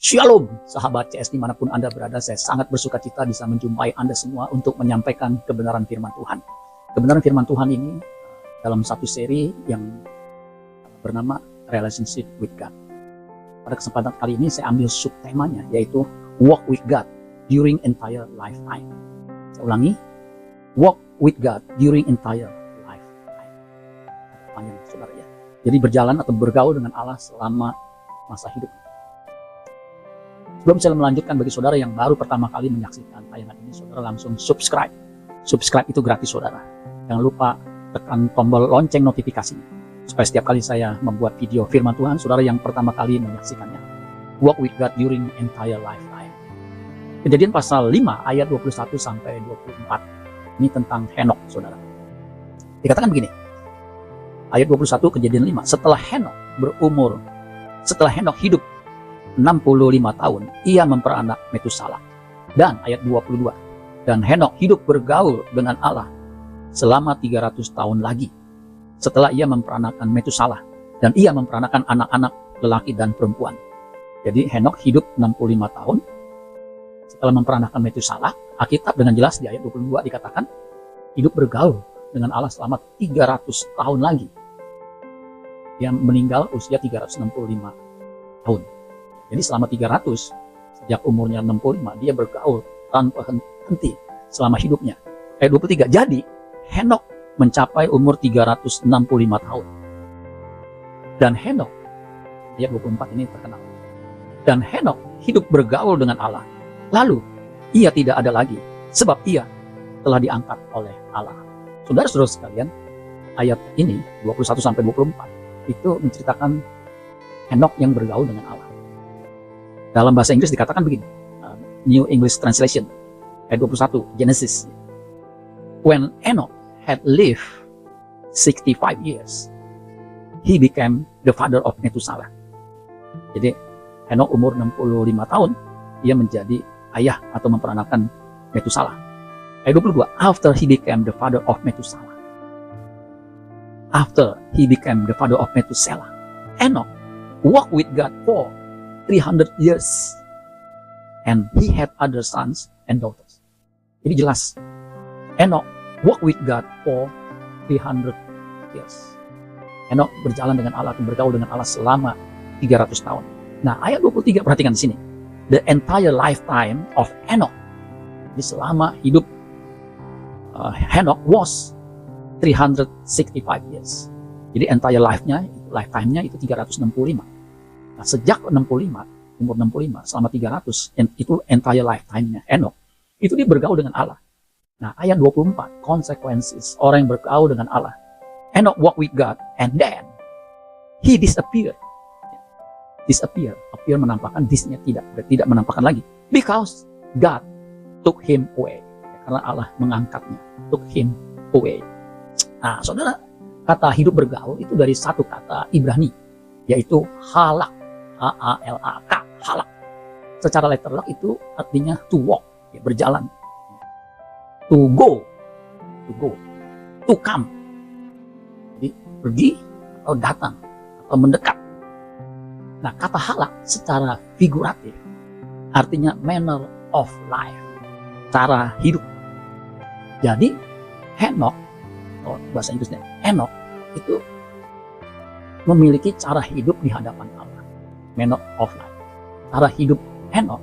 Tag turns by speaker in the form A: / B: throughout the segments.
A: Shalom, sahabat CS dimanapun Anda berada. Saya sangat bersuka cita bisa menjumpai Anda semua untuk menyampaikan kebenaran firman Tuhan. Kebenaran firman Tuhan ini dalam satu seri yang bernama Relationship with God. Pada kesempatan kali ini saya ambil subtemanya, yaitu Walk with God during entire lifetime. Saya ulangi, Walk with God during entire lifetime. Panjang, saudara ya. Jadi berjalan atau bergaul dengan Allah selama masa hidup. Sebelum saya melanjutkan, bagi saudara yang baru pertama kali menyaksikan tayangan ini, saudara langsung subscribe. Subscribe itu gratis, saudara. Jangan lupa tekan tombol lonceng notifikasinya, supaya setiap kali saya membuat video firman Tuhan, saudara yang pertama kali menyaksikannya. Walk with God during entire lifetime. Kejadian pasal 5 ayat 21 sampai 24. Ini tentang Henok, saudara. Dikatakan begini. Ayat 21 Kejadian 5. Setelah Henok hidup 65 tahun, ia memperanak Metusalah. Dan ayat 22, dan Henok hidup bergaul dengan Allah selama 300 tahun lagi setelah ia memperanakan Metusalah, dan ia memperanakan anak-anak lelaki dan perempuan. Jadi Henok hidup 65 tahun setelah memperanakan Metusalah. Alkitab dengan jelas di ayat 22 dikatakan hidup bergaul dengan Allah selama 300 tahun lagi. Dia meninggal usia 365 tahun. Jadi selama 300, sejak umurnya 65, dia bergaul tanpa henti selama hidupnya. Ayat 23, jadi Henok mencapai umur 365 tahun. Dan Henok, ayat 24 ini terkenal. Dan Henok hidup bergaul dengan Allah. Lalu, ia tidak ada lagi, sebab ia telah diangkat oleh Allah. Saudara-saudara sekalian, ayat ini, 21-24, itu menceritakan Henok yang bergaul dengan Allah. Dalam bahasa Inggris dikatakan begini, New English Translation, ayat 21, Genesis. When Enoch had lived 65 years, he became the father of Methuselah. Jadi Enoch umur 65 tahun, ia menjadi ayah atau memperanakan Methuselah. Ayat 22, after he became the father of Methuselah. After he became the father of Methuselah, Enoch walked with God for 300 years, and he had other sons and daughters. Jadi jelas, Enoch walk with God for 300 years. Enoch berjalan dengan Allah, bergaul dengan Allah selama 300 tahun. Nah, ayat 23 perhatikan di sini. The entire lifetime of Enoch. Jadi selama hidup Enoch was 365 years. Jadi entire lifetime-nya itu 365. Nah, sejak 65, umur 65, selama 300, itu entire lifetime-nya Enoch, itu dia bergaul dengan Allah. Nah, ayat 24, consequences, orang yang bergaul dengan Allah. Enoch walk with God, and then he disappear. Appear menampakkan, this-nya tidak menampakkan lagi. Because God took him away. Karena Allah mengangkatnya, took him away. Nah, saudara, kata hidup bergaul itu dari satu kata Ibrani, yaitu halak. H-A-L-A-K, halak. Secara letterlock itu artinya to walk, ya, berjalan. To go, to come. Jadi pergi atau datang atau mendekat. Nah, kata halak secara figuratif artinya manner of life, cara hidup. Jadi Henok, atau bahasa Inggrisnya Enoch, itu memiliki cara hidup di hadapan Allah. Manner of life. Cara hidup Enoch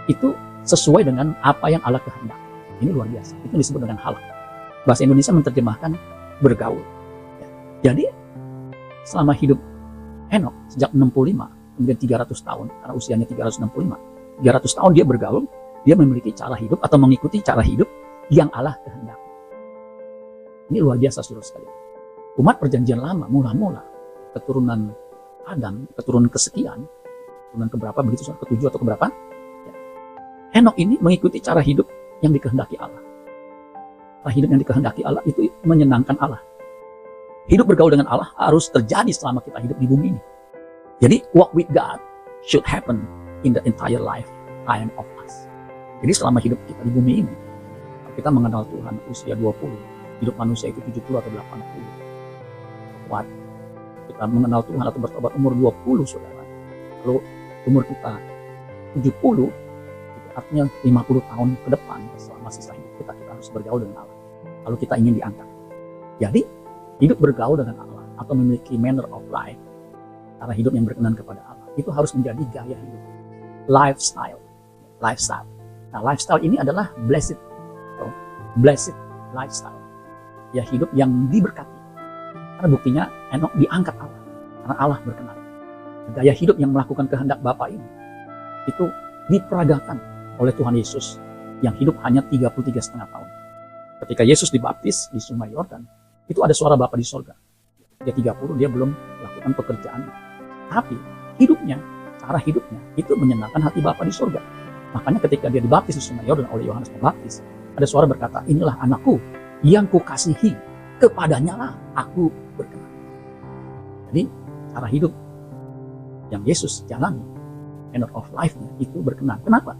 A: itu sesuai dengan apa yang Allah kehendaki. Ini luar biasa. Itu disebut dengan halak. Bahasa Indonesia menerjemahkan bergaul. Jadi selama hidup Enoch sejak 65 kemudian 300 tahun, karena usianya 365, 300 tahun dia bergaul, dia memiliki cara hidup atau mengikuti cara hidup yang Allah kehendaki. Ini luar biasa, saudara sekalian. Umat perjanjian lama mula-mula keturunan Adam, keturunan kesekian, keturunan keberapa begitu, ketujuh atau keberapa, ya. Henok ini mengikuti cara hidup yang dikehendaki Allah. Cara hidup yang dikehendaki Allah itu menyenangkan Allah. Hidup bergaul dengan Allah harus terjadi selama kita hidup di bumi ini. Jadi walk with God should happen in the entire lifetime of us. Jadi selama hidup kita di bumi ini, kita mengenal Tuhan usia 20, hidup manusia itu 70 atau 80. Kita mengenal Tuhan atau bertobat umur 20, saudara. Lalu umur kita 70, itu artinya 50 tahun ke depan selama sisa hidup kita harus bergaul dengan Allah. Kalau kita ingin diangkat. Jadi, hidup bergaul dengan Allah atau memiliki manner of life, cara hidup yang berkenan kepada Allah, itu harus menjadi gaya hidup. Lifestyle. Nah, lifestyle ini adalah blessed lifestyle. Ya, hidup yang diberkati. Karena buktinya Henokh diangkat Allah. Karena Allah berkenan. Gaya hidup yang melakukan kehendak Bapa ini, itu diperagakan oleh Tuhan Yesus yang hidup hanya 33,5 tahun. Ketika Yesus dibaptis di Sungai Yordan, itu ada suara Bapa di sorga. Dia 30, dia belum melakukan pekerjaan. Tapi hidupnya, cara hidupnya, itu menyenangkan hati Bapa di sorga. Makanya ketika dia dibaptis di Sungai Yordan oleh Yohanes Pembaptis, ada suara berkata, inilah anakku yang kukasihi, kepadanya lah aku berkenan. Jadi cara hidup yang Yesus jalani, manner of life-nya itu berkenan. Kenapa?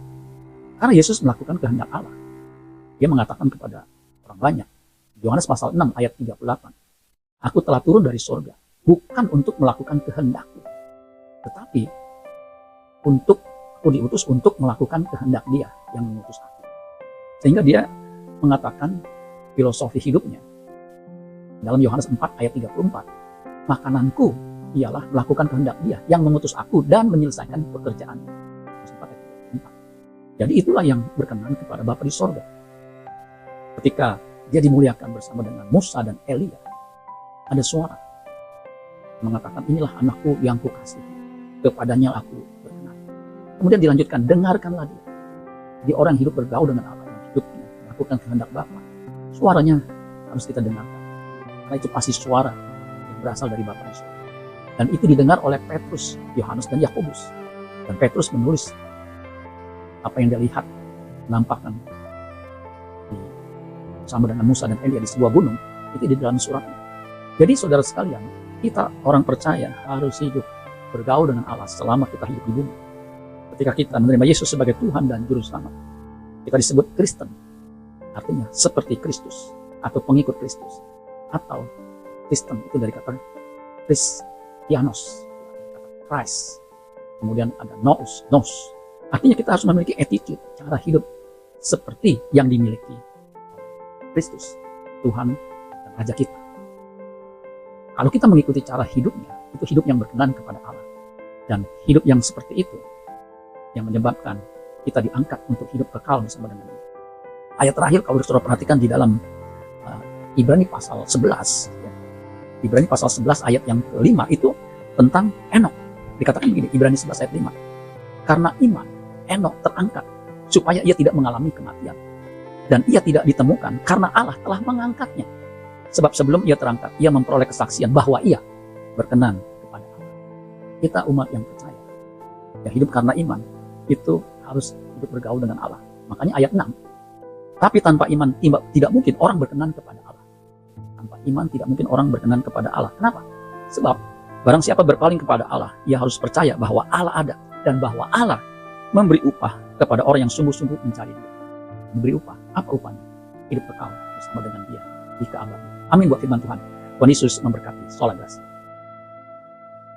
A: Karena Yesus melakukan kehendak Allah. Dia mengatakan kepada orang banyak, Yohanes pasal 6 ayat 38, aku telah turun dari sorga, bukan untuk melakukan kehendakku, tetapi aku diutus untuk melakukan kehendak Dia yang mengutus aku. Sehingga dia mengatakan filosofi hidupnya dalam Yohanes 4 ayat 34, makananku ialah melakukan kehendak Dia yang mengutus aku dan menyelesaikan pekerjaan. Jadi itulah yang berkenan kepada Bapa di sorga. Ketika dia dimuliakan bersama dengan Musa dan Elia, ada suara mengatakan, inilah anakku yang kukasihi, kepadanya aku berkenan. Kemudian dilanjutkan, dengarkanlah dia. Dia orang yang hidup bergaul dengan Allah, yang hidupnya melakukan kehendak Bapa. Suaranya harus kita dengarkan, karena itu pasti suara yang berasal dari Bapa di sorga. Dan itu didengar oleh Petrus, Yohanes, dan Yakobus. Dan Petrus menulis apa yang dia lihat, menampakkan bersama dengan Musa dan Elia di sebuah gunung, itu di dalam suratnya. Jadi saudara sekalian, kita orang percaya harus hidup bergaul dengan Allah selama kita hidup di bumi. Ketika kita menerima Yesus sebagai Tuhan dan Juru Selamat, kita disebut Kristen, artinya seperti Kristus atau pengikut Kristus, atau Kristen itu dari kata Christianos, kata Christ, kemudian ada nous, artinya kita harus memiliki attitude, cara hidup seperti yang dimiliki Kristus, Tuhan dan Raja kita. Kalau kita mengikuti cara hidupnya, itu hidup yang berkenan kepada Allah. Dan hidup yang seperti itu yang menyebabkan kita diangkat untuk hidup kekal bersama dengan Dia. Ayat terakhir kalau saudara perhatikan di dalam Ibrani pasal 11, ya. Ibrani pasal 11 ayat yang kelima itu tentang Henokh. Dikatakan begini, Ibrani 11 ayat 5. Karena iman, Henokh terangkat supaya ia tidak mengalami kematian. Dan ia tidak ditemukan karena Allah telah mengangkatnya. Sebab sebelum ia terangkat, ia memperoleh kesaksian bahwa ia berkenan kepada Allah. Kita umat yang percaya, yang hidup karena iman, itu harus hidup bergaul dengan Allah. Makanya ayat 6, tapi tanpa iman tidak mungkin orang berkenan kepada Allah. Tanpa iman tidak mungkin orang berkenan kepada Allah. Kenapa? Sebab barang siapa berpaling kepada Allah, ia harus percaya bahwa Allah ada dan bahwa Allah memberi upah kepada orang yang sungguh-sungguh mencari Dia. Diberi upah. Apa upahnya? Hidup kekal bersama dengan Dia di keabadian. Amin buat firman Tuhan. Tuhan Yesus memberkati. Sholat